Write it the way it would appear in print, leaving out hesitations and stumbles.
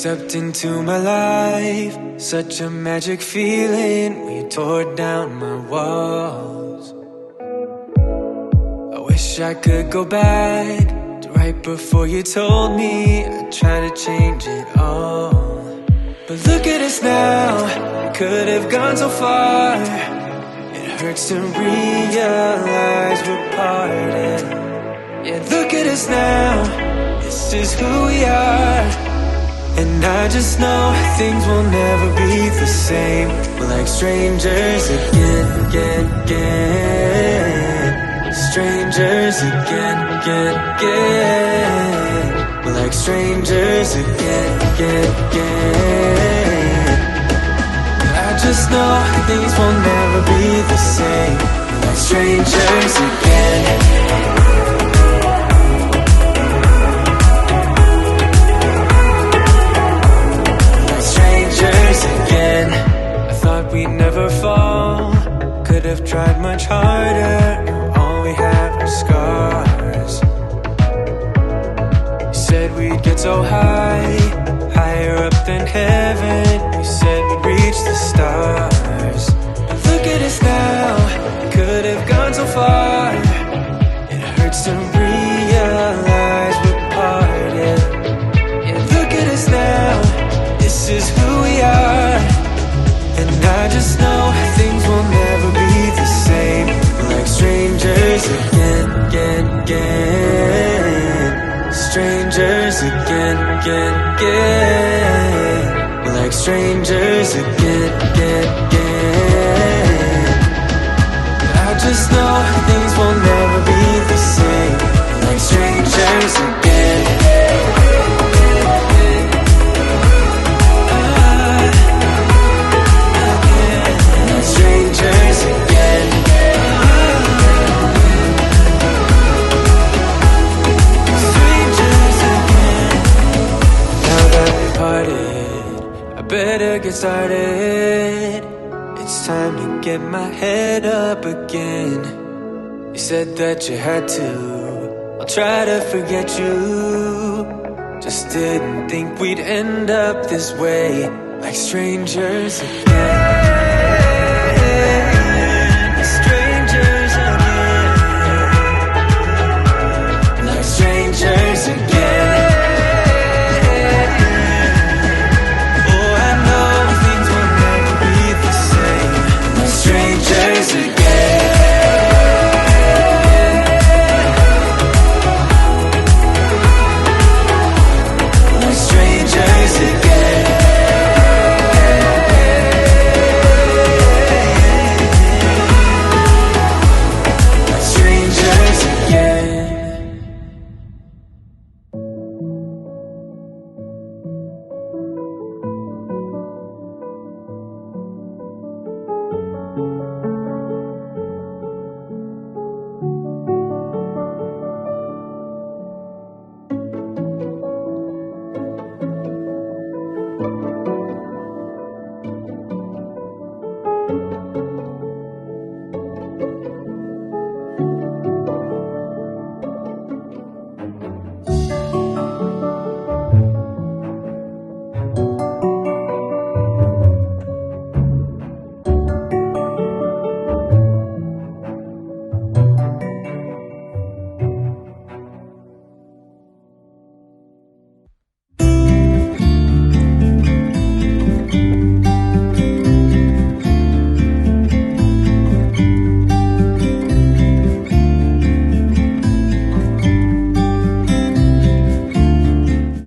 Stepped into my life, such a magic feeling when you tore down my walls. I wish I could go back to right before you told me I'd try to change it all. But look at us now, we could have gone so far. It hurts to realize we're parted. Yeah, look at us now, this is who we are. And I just know things will never be the same. We're like strangers again. Strangers again. We're like strangers again. I just know things will never be the same. We're like strangers again. Again, I thought we'd never fall. Could have tried much harder. Now all we have are scars. You said we'd get so high, higher up than heaven. You said we'd reach the stars. But look at us now, we could have gone so far. It hurts to realize we're parted. Yeah, look at us now, this is who we are. And I just know things will never be the same. We're like strangers again. Strangers again. We're like strangers again. I just know things will never be the same. We're like strangers again. Better get started. It's time to get my head up again. You said that you had to. I'll try to forget you. Just didn't think we'd end up this way, like strangers again.